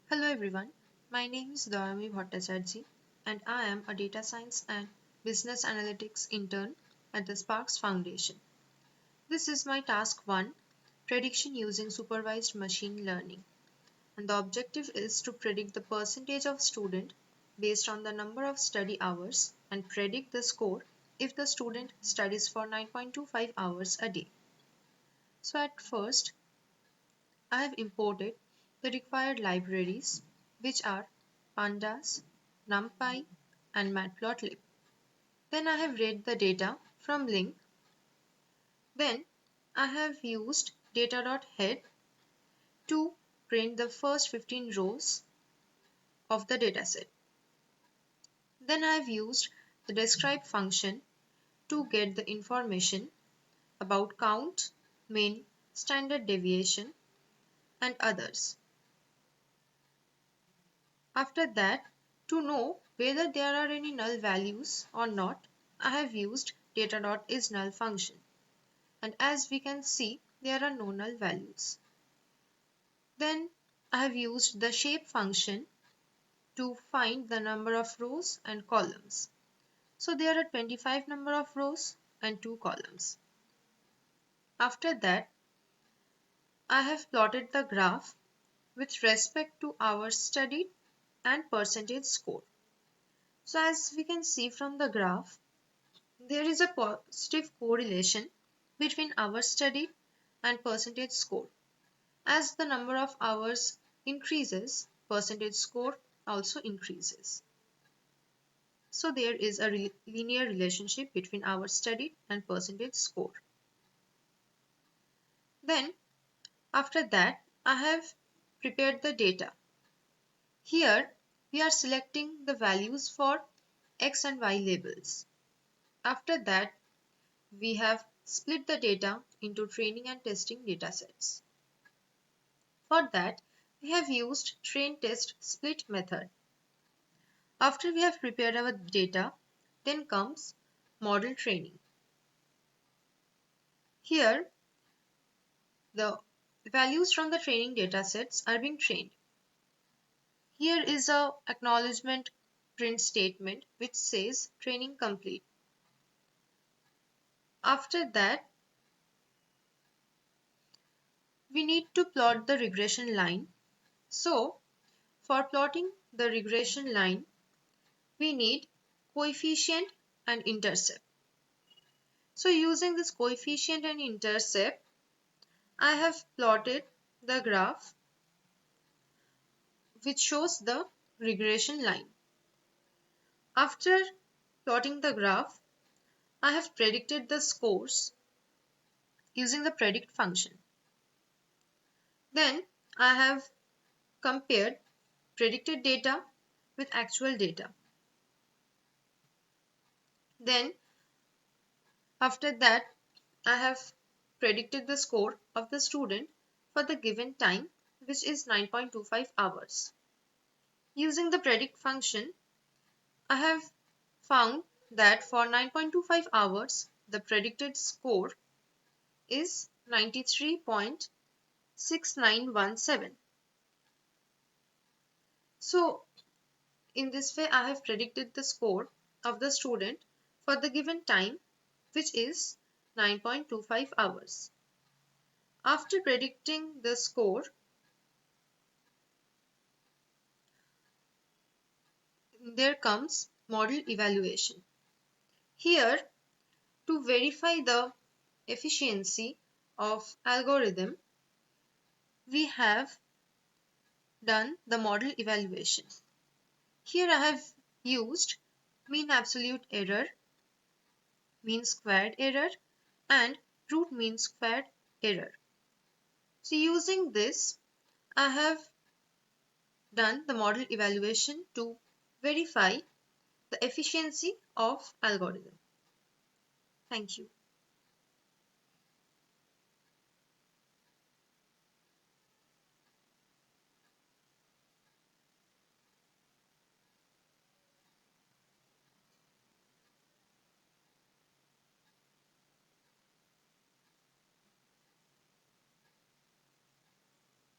Hello everyone, my name is Dayami Bhattacharjee and I am a data science and business analytics intern at the Sparks Foundation. This is my task 1, prediction using supervised machine learning. And the objective is to predict the percentage of student based on the number of study hours and predict the score if the student studies for 9.25 hours a day. So at first, I have imported the required libraries, which are Pandas, NumPy, and Matplotlib. Then I have read the data from LINQ. Then I have used data.head to print the first 15 rows of the dataset. Then I have used the describe function to get the information about count, mean, standard deviation, and others. After that, to know whether there are any null values or not, I have used data.isNull function. And as we can see, there are no null values. Then I have used the shape function to find the number of rows and columns. So there are 25 number of rows and 2 columns. After that, I have plotted the graph with respect to hours studied and percentage score. So as we can see from the graph, there is a positive correlation between hours studied and percentage score. As the number of hours increases, percentage score also increases. So there is a linear relationship between hours studied and percentage score. Then after that, I have prepared the data. Here we are selecting the values for X and Y labels. After that, we have split the data into training and testing datasets. For that, we have used train test split method. After we have prepared our data, then comes model training. Here, the values from the training datasets are being trained. Here is a acknowledgement print statement which says training complete. After that, we need to plot the regression line. So, for plotting the regression line, we need coefficient and intercept. So using this coefficient and intercept, I have plotted the graph which shows the regression line. After plotting the graph, I have predicted the scores using the predict function. Then I have compared predicted data with actual data. Then after that, I have predicted the score of the student for the given time, which is 9.25 hours. Using the predict function, I have found that for 9.25 hours, the predicted score is 93.6917. So, in this way, I have predicted the score of the student for the given time, which is 9.25 hours. After predicting the score, there comes model evaluation. Here, to verify the efficiency of algorithm, we have done the model evaluation. Here I have used mean absolute error, mean squared error, and root mean squared error. So using this, I have done the model evaluation to verify the efficiency of algorithm. Thank you.